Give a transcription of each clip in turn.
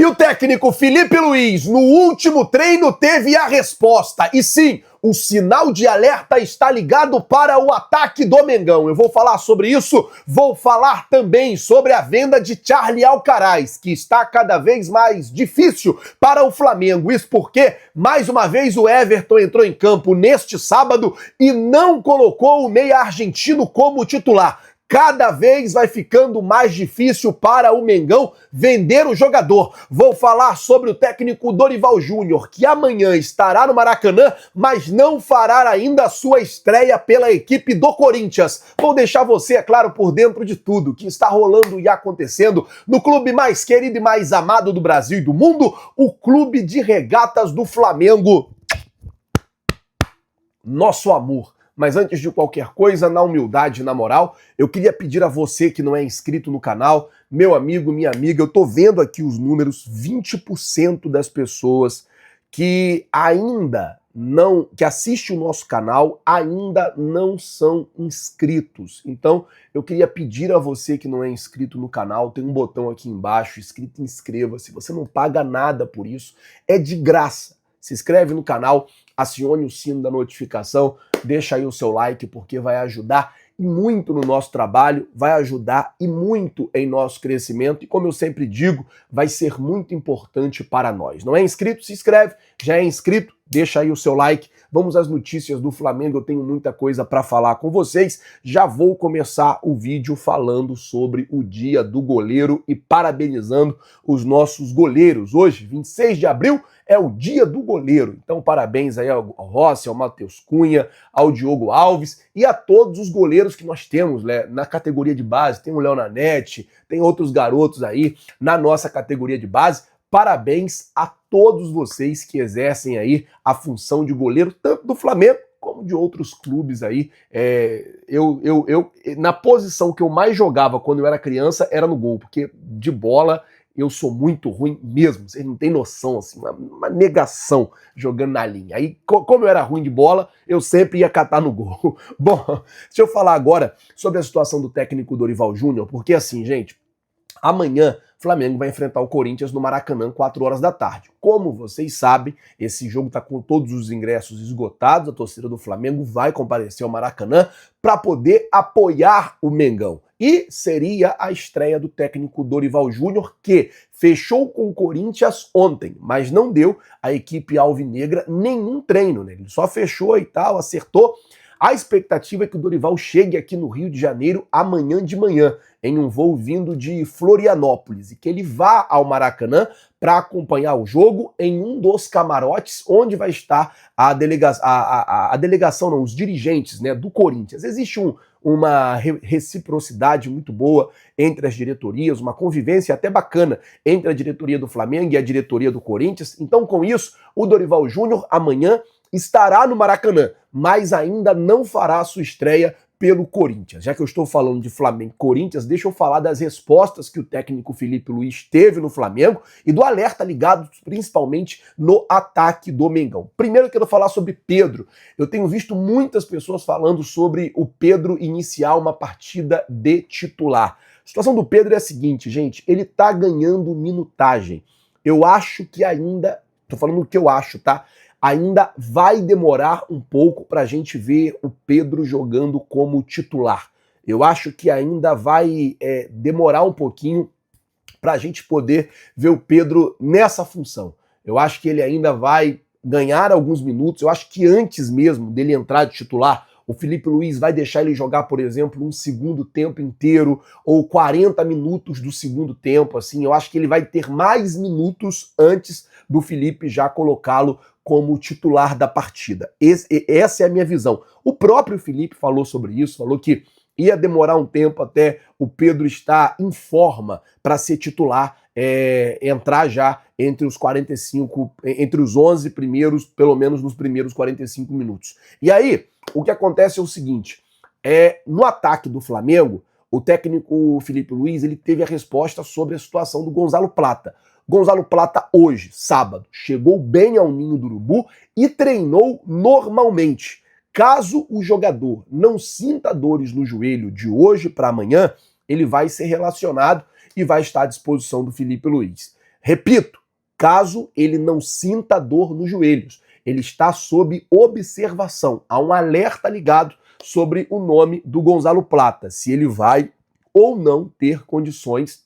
o técnico Felipe Luiz, no último treino, teve a resposta. E sim, o sinal de alerta está ligado para o ataque do Mengão. Eu vou falar sobre isso, vou falar também sobre a venda de Charlie Alcaraz, que está cada vez mais difícil para o Flamengo. Isso porque, mais uma vez, o Everton entrou em campo neste sábado e não colocou o meia argentino como titular. Cada vez vai ficando mais difícil para o Mengão vender o jogador. Vou falar sobre o técnico Dorival Júnior, que amanhã estará no Maracanã, mas não fará ainda a sua estreia pela equipe do Corinthians. Vou deixar você, é claro, por dentro de tudo que está rolando e acontecendo no clube mais querido e mais amado do Brasil e do mundo, o Clube de Regatas do Flamengo. Nosso amor. Mas antes de qualquer coisa, na humildade e na moral, eu queria pedir a você que não é inscrito no canal, meu amigo, minha amiga, eu tô vendo aqui os números, 20% das pessoas que que assistem o nosso canal ainda não são inscritos. Então, eu queria pedir a você que não é inscrito no canal, tem um botão aqui embaixo, escrito inscreva-se, você não paga nada por isso, é de graça. Se inscreve no canal, acione o sino da notificação, deixa aí o seu like porque vai ajudar e muito no nosso trabalho, vai ajudar e muito em nosso crescimento e, como eu sempre digo, vai ser muito importante para nós. Não é inscrito? Se inscreve. Já é inscrito? Deixa aí o seu like. Vamos às notícias do Flamengo, eu tenho muita coisa para falar com vocês. Já vou começar o vídeo falando sobre o Dia do Goleiro e parabenizando os nossos goleiros. Hoje, 26 de abril, é o Dia do Goleiro. Então, parabéns aí ao Rossi, ao Matheus Cunha, ao Diogo Alves e a todos os goleiros que nós temos, né, na categoria de base. Tem o Léo Nanete, tem outros garotos aí na nossa categoria de base. Parabéns a todos vocês que exercem aí a função de goleiro, tanto do Flamengo como de outros clubes aí. Na posição que eu mais jogava quando eu era criança era no gol, porque de bola eu sou muito ruim mesmo, vocês não têm noção, assim, uma negação jogando na linha. Aí, como eu era ruim de bola, eu sempre ia catar no gol. Bom, deixa eu falar agora sobre a situação do técnico Dorival Júnior, porque assim, gente, amanhã o Flamengo vai enfrentar o Corinthians no Maracanã, 4 horas da tarde. Como vocês sabem, esse jogo está com todos os ingressos esgotados, a torcida do Flamengo vai comparecer ao Maracanã para poder apoiar o Mengão. E seria a estreia do técnico Dorival Júnior, que fechou com o Corinthians ontem, mas não deu à equipe alvinegra nenhum treino, né? Ele só fechou e tal, acertou. A expectativa é que o Dorival chegue aqui no Rio de Janeiro amanhã de manhã, em um voo vindo de Florianópolis, e que ele vá ao Maracanã para acompanhar o jogo em um dos camarotes onde vai estar a delegação, não, os dirigentes, né, do Corinthians. Existe uma reciprocidade muito boa entre as diretorias, uma convivência até bacana entre a diretoria do Flamengo e a diretoria do Corinthians. Então, com isso, o Dorival Júnior amanhã estará no Maracanã, mas ainda não fará sua estreia pelo Corinthians. Já que eu estou falando de Flamengo e Corinthians, deixa eu falar das respostas que o técnico Felipe Luiz teve no Flamengo e do alerta ligado principalmente no ataque do Mengão. Primeiro eu quero falar sobre Pedro. Eu tenho visto muitas pessoas falando sobre o Pedro iniciar uma partida de titular. A situação do Pedro é a seguinte, gente, ele tá ganhando minutagem. Eu acho que ainda, tô falando o que eu acho, tá? Ainda vai demorar um pouco para a gente ver o Pedro jogando como titular. Eu acho que ainda vai demorar um pouquinho para a gente poder ver o Pedro nessa função. Eu acho que ele ainda vai ganhar alguns minutos. Eu acho que antes mesmo dele entrar de titular, o Felipe Luiz vai deixar ele jogar, por exemplo, um segundo tempo inteiro ou 40 minutos do segundo tempo. Assim, eu acho que ele vai ter mais minutos antes do Felipe já colocá-lo como titular da partida. Essa é a minha visão. O próprio Felipe falou sobre isso, falou que ia demorar um tempo até o Pedro estar em forma para ser titular, entrar já entre os 45, entre os 11 primeiros, pelo menos nos primeiros 45 minutos. E aí, o que acontece é o seguinte, no ataque do Flamengo, o técnico Felipe Luiz, ele teve a resposta sobre a situação do Gonzalo Plata. Gonzalo Plata hoje, sábado, chegou bem ao Ninho do Urubu e treinou normalmente. Caso o jogador não sinta dores no joelho de hoje para amanhã, ele vai ser relacionado e vai estar à disposição do Felipe Luiz. Repito, caso ele não sinta dor nos joelhos, ele está sob observação. Há um alerta ligado sobre o nome do Gonzalo Plata, se ele vai ou não ter condições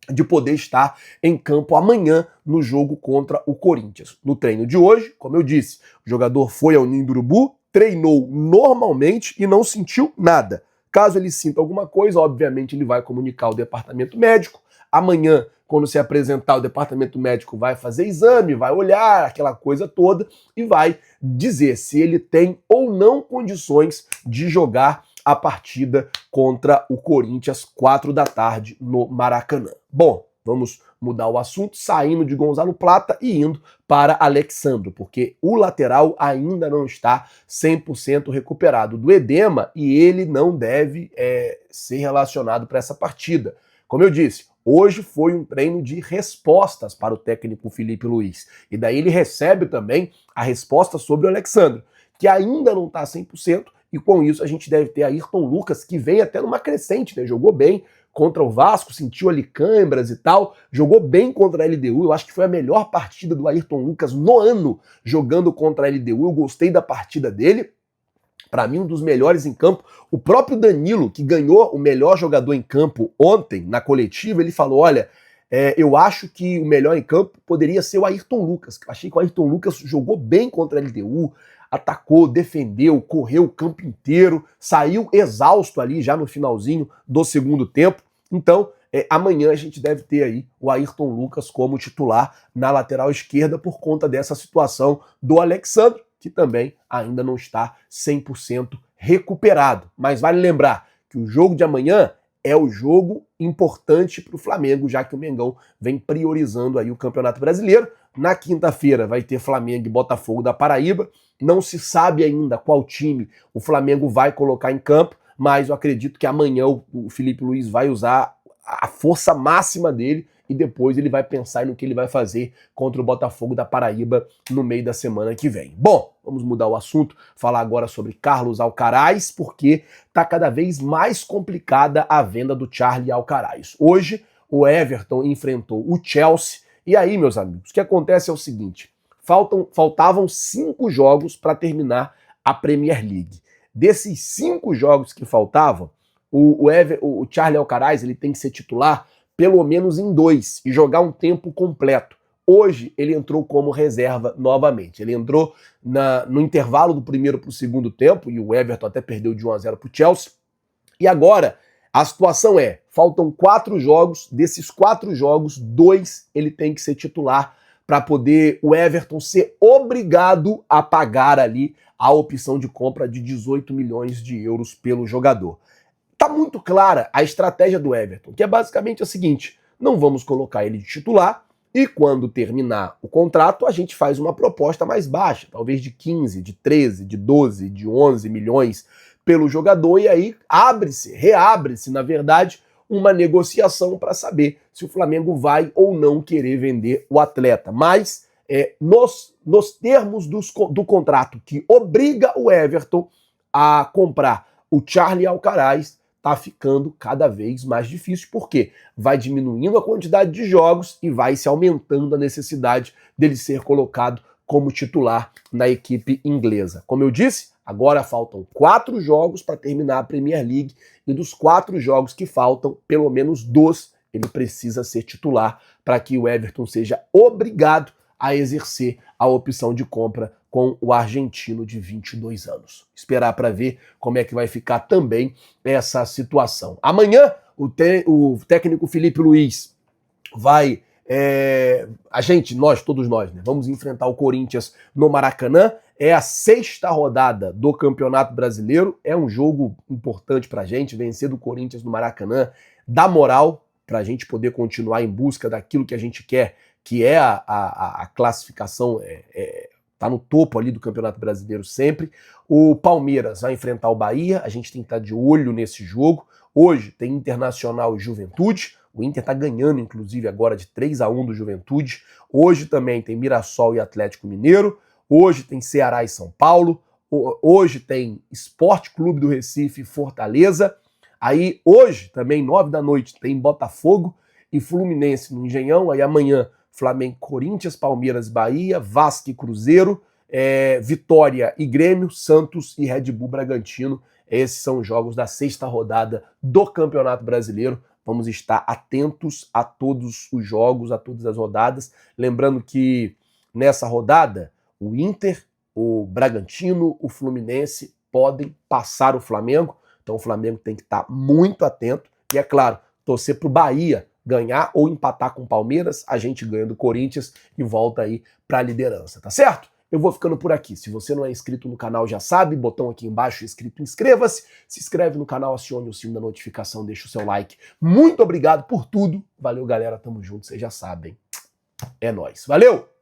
de poder estar em campo amanhã no jogo contra o Corinthians. No treino de hoje, como eu disse, o jogador foi ao Ninho do Urubu, treinou normalmente e não sentiu nada. Caso ele sinta alguma coisa, obviamente ele vai comunicar ao departamento médico. Amanhã, quando se apresentar, o departamento médico vai fazer exame, vai olhar aquela coisa toda e vai dizer se ele tem ou não condições de jogar a partida contra o Corinthians, 4 da tarde, no Maracanã. Bom, vamos mudar o assunto, saindo de Gonzalo Plata e indo para Alexandro, porque o lateral ainda não está 100% recuperado do edema e ele não deve ser relacionado para essa partida. Como eu disse, hoje foi um treino de respostas para o técnico Filipe Luiz. E daí ele recebe também a resposta sobre o Alexandro, que ainda não está 100%, e com isso a gente deve ter Ayrton Lucas, que vem até numa crescente, né? Jogou bem contra o Vasco, sentiu ali câimbras e tal, jogou bem contra a LDU, eu acho que foi a melhor partida do Ayrton Lucas no ano jogando contra a LDU, eu gostei da partida dele, para mim um dos melhores em campo. O próprio Danilo, que ganhou o melhor jogador em campo ontem, na coletiva, ele falou, olha, eu acho que o melhor em campo poderia ser o Ayrton Lucas, eu achei que o Ayrton Lucas jogou bem contra a LDU, atacou, defendeu, correu o campo inteiro, saiu exausto ali já no finalzinho do segundo tempo. Então, amanhã a gente deve ter aí o Ayrton Lucas como titular na lateral esquerda por conta dessa situação do Alexandre, que também ainda não está 100% recuperado. Mas vale lembrar que o jogo de amanhã é o jogo importante para o Flamengo, já que o Mengão vem priorizando aí o Campeonato Brasileiro. Na quinta-feira vai ter Flamengo e Botafogo da Paraíba. Não se sabe ainda qual time o Flamengo vai colocar em campo, mas eu acredito que amanhã o Filipe Luiz vai usar a força máxima dele e depois ele vai pensar no que ele vai fazer contra o Botafogo da Paraíba no meio da semana que vem. Bom, vamos mudar o assunto, falar agora sobre Carlos Alcaraz, porque está cada vez mais complicada a venda do Charlie Alcaraz. Hoje, o Everton enfrentou o Chelsea, e aí, meus amigos, o que acontece é o seguinte, faltavam 5 jogos para terminar a Premier League. Desses 5 jogos que faltavam, o Charlie Alcaraz ele tem que ser titular pelo menos em 2 e jogar um tempo completo. Hoje ele entrou como reserva novamente. Ele entrou no intervalo do primeiro para o segundo tempo, e o Everton até perdeu de 1-0 para o Chelsea. E agora a situação faltam 4 jogos, desses 4 jogos, 2 ele tem que ser titular para poder o Everton ser obrigado a pagar ali a opção de compra de 18 milhões de euros pelo jogador. Tá muito clara a estratégia do Everton, que é basicamente a seguinte, não vamos colocar ele de titular e quando terminar o contrato a gente faz uma proposta mais baixa, talvez de 15, de 13, de 12, de 11 milhões pelo jogador e aí reabre-se, na verdade, uma negociação para saber se o Flamengo vai ou não querer vender o atleta. Mas nos termos do contrato que obriga o Everton a comprar o Charlie Alcaraz, tá ficando cada vez mais difícil, porque vai diminuindo a quantidade de jogos e vai se aumentando a necessidade dele ser colocado como titular na equipe inglesa. Como eu disse, agora faltam 4 jogos para terminar a Premier League e dos 4 jogos que faltam, pelo menos 2 ele precisa ser titular para que o Everton seja obrigado a exercer a opção de compra com o argentino de 22 anos. Esperar para ver como é que vai ficar também essa situação. Amanhã, o técnico Filipe Luiz vai... todos nós, né, vamos enfrentar o Corinthians no Maracanã. É a 6ª rodada do Campeonato Brasileiro. É um jogo importante pra gente. Vencer do Corinthians no Maracanã dá moral pra gente poder continuar em busca daquilo que a gente quer, que é a classificação, tá no topo ali do Campeonato Brasileiro sempre. O Palmeiras vai enfrentar o Bahia, a gente tem que estar de olho nesse jogo. Hoje tem Internacional e Juventude, o Inter tá ganhando inclusive agora de 3-1 do Juventude. Hoje também tem Mirassol e Atlético Mineiro, hoje tem Ceará e São Paulo, hoje tem Sport Clube do Recife e Fortaleza. Aí hoje também, 9 da noite, tem Botafogo e Fluminense no Engenhão, aí amanhã Flamengo, Corinthians, Palmeiras, Bahia, Vasco e Cruzeiro, Vitória e Grêmio, Santos e Red Bull Bragantino. Esses são os jogos da sexta rodada do Campeonato Brasileiro. Vamos estar atentos a todos os jogos, a todas as rodadas. Lembrando que nessa rodada, o Inter, o Bragantino, o Fluminense podem passar o Flamengo. Então o Flamengo tem que estar muito atento. E é claro, torcer para o Bahia ganhar ou empatar com o Palmeiras, a gente ganha do Corinthians e volta aí para a liderança, tá certo? Eu vou ficando por aqui. Se você não é inscrito no canal, já sabe, botão aqui embaixo escrito inscreva-se. Se inscreve no canal, acione o sino da notificação, deixa o seu like. Muito obrigado por tudo. Valeu, galera. Tamo junto, vocês já sabem. É nóis. Valeu!